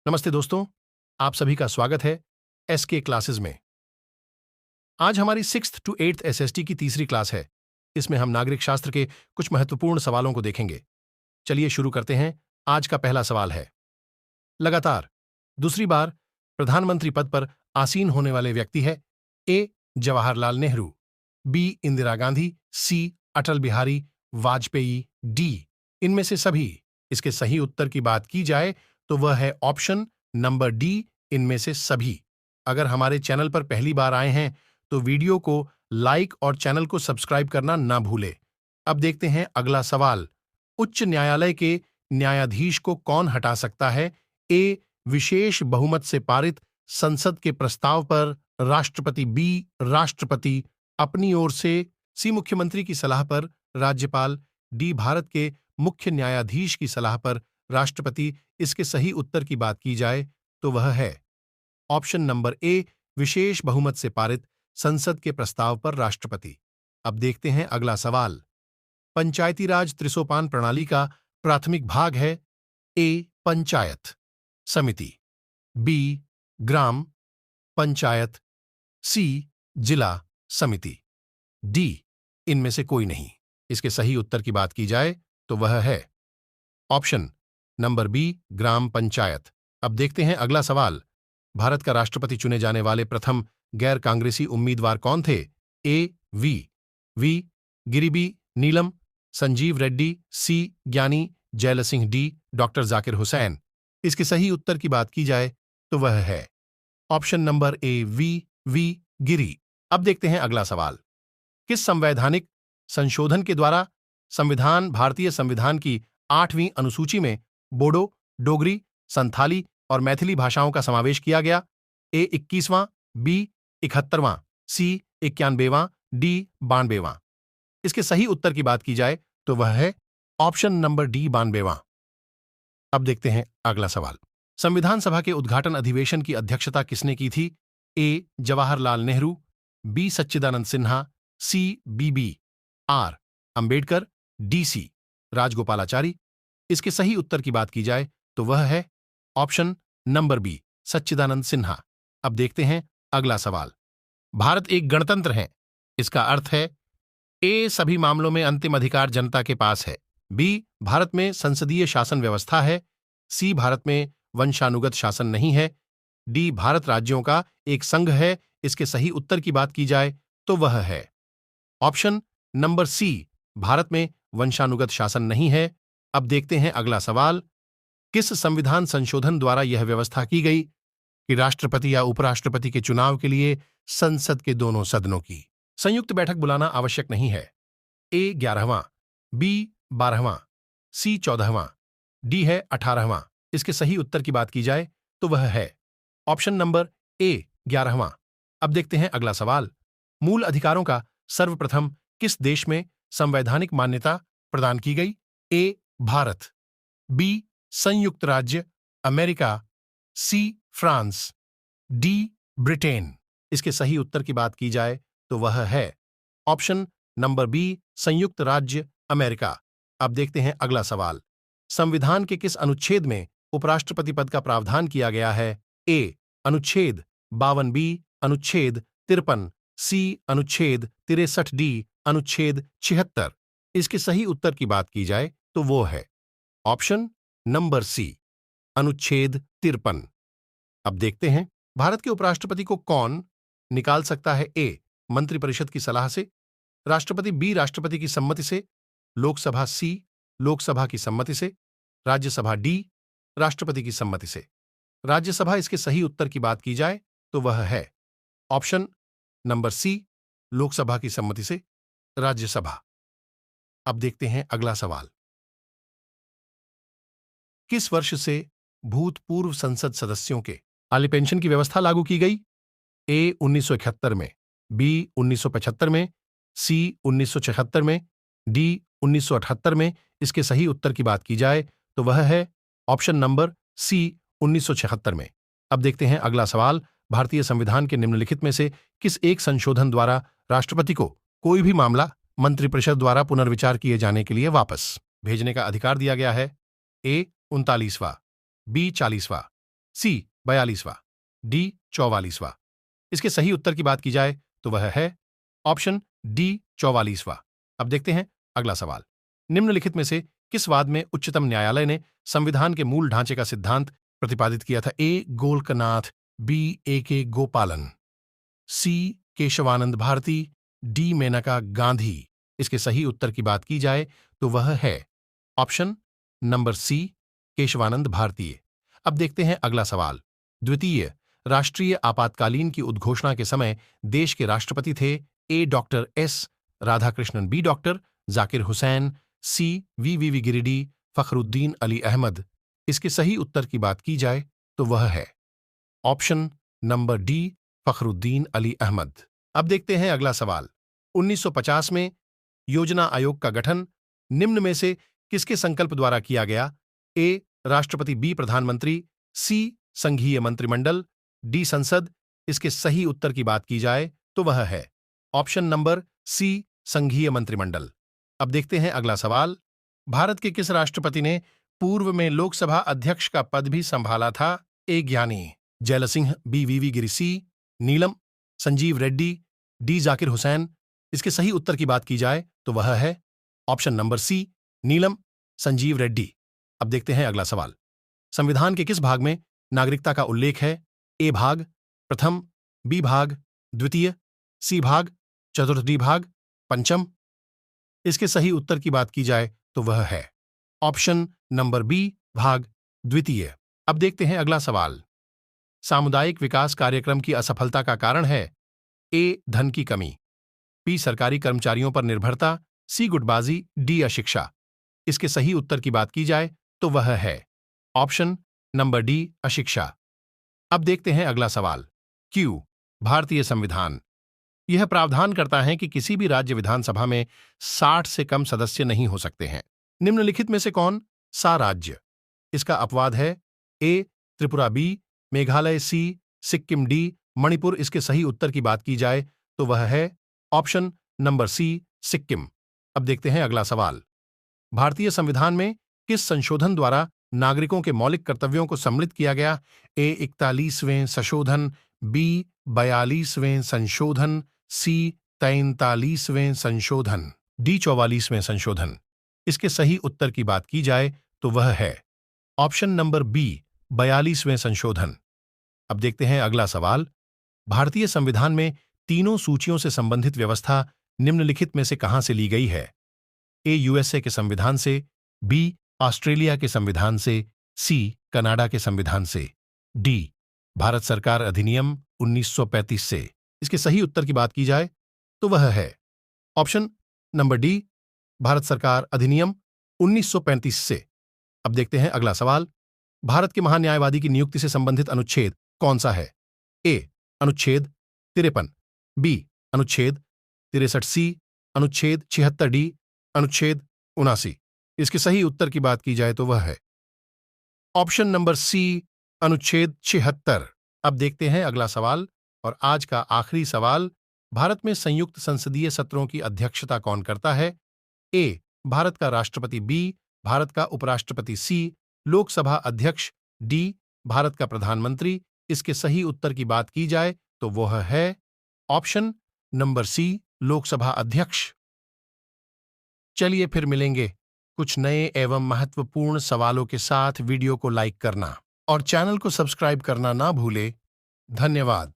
नमस्ते दोस्तों, आप सभी का स्वागत है एसके क्लासेस में। आज हमारी 6th to 8th एसएसटी की तीसरी क्लास है। इसमें हम नागरिक शास्त्र के कुछ महत्वपूर्ण सवालों को देखेंगे। चलिए शुरू करते हैं। आज का पहला सवाल है, लगातार दूसरी बार प्रधानमंत्री पद पर आसीन होने वाले व्यक्ति है ए. जवाहरलाल नेहरू, बी. इंदिरा गांधी, सी. अटल बिहारी वाजपेयी, डी. इनमें से सभी। इसके सही उत्तर की बात की जाए तो वह है ऑप्शन नंबर डी, इनमें से सभी। अगर हमारे चैनल पर पहली बार आए हैं तो वीडियो को लाइक और चैनल को सब्सक्राइब करना ना भूले। अब देखते हैं अगला सवाल। उच्च न्यायालय के न्यायाधीश को कौन हटा सकता है? ए. विशेष बहुमत से पारित संसद के प्रस्ताव पर राष्ट्रपति, बी. राष्ट्रपति अपनी ओर से, सी. मुख्यमंत्री की सलाह पर राज्यपाल, डी. भारत के मुख्य न्यायाधीश की सलाह पर राष्ट्रपति। इसके सही उत्तर की बात की जाए तो वह है ऑप्शन नंबर ए, विशेष बहुमत से पारित संसद के प्रस्ताव पर राष्ट्रपति। अब देखते हैं अगला सवाल। पंचायती राज त्रिसोपान प्रणाली का प्राथमिक भाग है ए. पंचायत समिति, बी. ग्राम पंचायत, सी. जिला समिति, डी. इनमें से कोई नहीं। इसके सही उत्तर की बात की जाए तो वह है ऑप्शन नंबर बी, ग्राम पंचायत। अब देखते हैं अगला सवाल। भारत का राष्ट्रपति चुने जाने वाले प्रथम गैर कांग्रेसी उम्मीदवार कौन थे? ए. वी. गिरिबी नीलम, संजीव रेड्डी, सी. ज्ञानी gel Singh, D. Doctor Zakir Hussain. इसके सही उत्तर की बात की जाए तो वह है ऑप्शन नंबर ए, वी. गिरी। अब देखते हैं अगला सवाल। किस संवैधानिक संशोधन के द्वारा भारतीय संविधान की 8वीं अनुसूची में बोडो, डोगरी, संथाली और मैथिली भाषाओं का समावेश किया गया? ए. 21वां, बी. 71वां, सी. 91वां, डी. 92वां। इसके सही उत्तर की बात की जाए तो वह है ऑप्शन नंबर डी, 92वां। अब देखते हैं अगला सवाल। संविधान सभा के उद्घाटन अधिवेशन की अध्यक्षता किसने की थी? A. Jawaharlal Nehru, B. Sachchidananda Sinha, C. B. R. Ambedkar, D. C. Rajagopalachari. इसके सही उत्तर की बात की जाए तो वह है option number B, Sachchidananda Sinha. अब देखते हैं अगला सवाल। भारत एक गणतंत्र है, इसका अर्थ है ए. सभी मामलों में अंतिम अधिकार जनता के पास है, बी. भारत में संसदीय शासन व्यवस्था है, सी. भारत में वंशानुगत शासन नहीं है, डी. भारत राज्यों का एक संघ है। इसके सही उत्तर की बात की जाए तो वह है ऑप्शन नंबर सी, भारत में वंशानुगत शासन नहीं है। अब देखते हैं अगला सवाल। किस संविधान संशोधन द्वारा यह व्यवस्था की गई कि राष्ट्रपति या उपराष्ट्रपति के चुनाव के लिए संसद के दोनों सदनों की संयुक्त बैठक बुलाना आवश्यक नहीं है? ए. 11वां, बी. 12वां, सी. 14वां, डी. है 18वां। इसके सही उत्तर की बात की जाए तो वह है ऑप्शन नंबर ए, 11वां। अब देखते हैं अगला सवाल। मूल अधिकारों का सर्वप्रथम किस देश में संवैधानिक मान्यता प्रदान की गई? ए. भारत, बी. संयुक्त राज्य America, C. France, D. Britain. इसके सही उत्तर की बात की जाए तो वह है ऑप्शन नंबर बी, संयुक्त राज्य अमेरिका। अब देखते हैं अगला सवाल। संविधान के किस अनुच्छेद में उपराष्ट्रपति पद का प्रावधान किया गया है? ए. अनुच्छेद 52, बी. अनुच्छेद 53, सी. अनुच्छेद 63, डी. अनुच्छेद 76। इसके सही उत्तर की बात की जाए तो वो है ऑप्शन नंबर सी, अनुच्छेद 53। अब देखते हैं भारत के उपराष्ट्रपति को कौन निकाल सकता है? ए. मंत्रिपरिषद की सलाह से, राष्ट्रपति, बी. राष्ट्रपति की सम्मति से, लोकसभा, सी. लोकसभा की सम्मति से, राज्यसभा, डी. राष्ट्रपति की सम्मति से। राज्यसभा। इसके सही उत्तर की बात की जाए तो वह है ऑप्शन नंबर सी, लोकसभा की सम्मति से, राज्यसभा। अब देखते हैं अगला सवाल। किस वर्ष से भूतपूर्व संसद सदस्यों के काली पेंशन की व्यवस्था लागू की गई? ए. 1971 में, बी. 1975 में, सी. 1976 में, डी. 1978 में। इसके सही उत्तर की बात की जाए तो वह है ऑप्शन नंबर सी, 1976 में। अब देखते हैं अगला सवाल। भारतीय संविधान के निम्नलिखित में से किस एक संशोधन द्वारा राष्ट्रपति को कोई भी मामला मंत्रिपरिषद द्वारा पुनर्विचार किए जाने के लिए वापस भेजने का अधिकार दिया गया है? ए. 39वां, बी. 40वां, सी 42वां, डी 44वां। इसके सही उत्तर की बात की जाए तो वह है ऑप्शन डी 44वां। अब देखते हैं अगला सवाल। निम्नलिखित में से किस वाद में उच्चतम न्यायालय ने संविधान के मूल ढांचे का सिद्धांत प्रतिपादित किया था? ए गोलकनाथ, बी ए के गोपालन, सी केशवानंद भारती, डी मेनका गांधी। इसके सही उत्तर की बात की जाए तो वह है ऑप्शन नंबर सी केशवानंद भारतीय। अब देखते हैं अगला सवाल। द्वितीय राष्ट्रीय आपातकालीन की उद्घोषणा के समय देश के राष्ट्रपति थे? A doctor S Radhakrishnan, B doctor Zakir Hussain, C V गिरिडि, फखरुद्दीन अली अहमद। इसके सही उत्तर की बात की जाए तो वह है option number D Fakhruddin Ali Ahmed. अब देखते हैं अगला सवाल। 1950 में योजना आयोग का गठन निम्न में से किसके संकल्प द्वारा किया गया? ए राष्ट्रपति, बी प्रधानमंत्री, सी संघीय मंत्रिमंडल, डी संसद। इसके सही उत्तर की बात की जाए तो वह है ऑप्शन नंबर सी संघीय मंत्रिमंडल। अब देखते हैं अगला सवाल। भारत के किस राष्ट्रपति ने पूर्व में लोकसभा अध्यक्ष का पद भी संभाला था? A Giani Zail Singh, B V Giri, C Neelam Sanjiva Reddy, D Zakir Hussain. इसके सही उत्तर की बात की जाए तो वह है option number C Neelam Sanjiva Reddy. अब देखते हैं अगला सवाल। संविधान के किस भाग में नागरिकता का उल्लेख है? ए भाग प्रथम, बी भाग द्वितीय, सी भाग चतुर्थ, डी भाग पंचम। इसके सही उत्तर की बात की जाए तो वह है ऑप्शन नंबर बी भाग द्वितीय। अब देखते हैं अगला सवाल। सामुदायिक विकास कार्यक्रम की असफलता का कारण है? ए धन की कमी, बी सरकारी कर्मचारियों पर निर्भरता, सी गुटबाजी, डी अशिक्षा। इसके सही उत्तर की बात की जाए तो वह है ऑप्शन नंबर डी अशिक्षा। अब देखते हैं अगला सवाल। क्यू भारतीय संविधान यह प्रावधान करता है कि किसी भी राज्य विधानसभा में 60 से कम सदस्य नहीं हो सकते हैं। निम्नलिखित में से कौन सा राज्य? इसका अपवाद है? ए त्रिपुरा, बी मेघालय, सी सिक्किम, डी मणिपुर। इसके सही उत्तर की बात की जाए तो वह है ऑप्शन नंबर सी सिक्किम। अब देखते हैं अगला सवाल। भारतीय संविधान में किस संशोधन द्वारा नागरिकों के मौलिक कर्तव्यों को सम्मिलित किया गया? ए 41वें संशोधन, बी 42वें संशोधन, सी 43वें संशोधन, डी 44वें संशोधन। इसके सही उत्तर की बात की जाए तो वह है ऑप्शन नंबर बी 42वें संशोधन। अब देखते हैं अगला सवाल। भारतीय संविधान में तीनों सूचियों से संबंधित व्यवस्था निम्नलिखित में से कहां से ली गई है? ए यूएसए के संविधान से, बी ऑस्ट्रेलिया के संविधान से, सी कनाडा के संविधान से, डी भारत सरकार अधिनियम 1935 से। इसके सही उत्तर की बात की जाए तो वह है ऑप्शन नंबर डी भारत सरकार अधिनियम 1935 से। अब देखते हैं अगला सवाल। भारत के महान्यायवादी की नियुक्ति से संबंधित अनुच्छेद कौन सा है? ए अनुच्छेद 53, बी अनुच्छेद 63, सी अनुच्छेद 76, डी अनुच्छेद 79। इसके सही उत्तर की बात की जाए तो वह है ऑप्शन नंबर सी अनुच्छेद 76। अब देखते हैं अगला सवाल और आज का आखिरी सवाल। भारत में संयुक्त संसदीय सत्रों की अध्यक्षता कौन करता है? ए भारत का राष्ट्रपति, बी भारत का उपराष्ट्रपति, सी लोकसभा अध्यक्ष, डी भारत का प्रधानमंत्री। इसके सही उत्तर की बात की जाए तो वह है ऑप्शन नंबर सी लोकसभा अध्यक्ष। चलिए फिर मिलेंगे कुछ नए एवं महत्वपूर्ण सवालों के साथ। वीडियो को लाइक करना और चैनल को सब्सक्राइब करना ना भूले। धन्यवाद।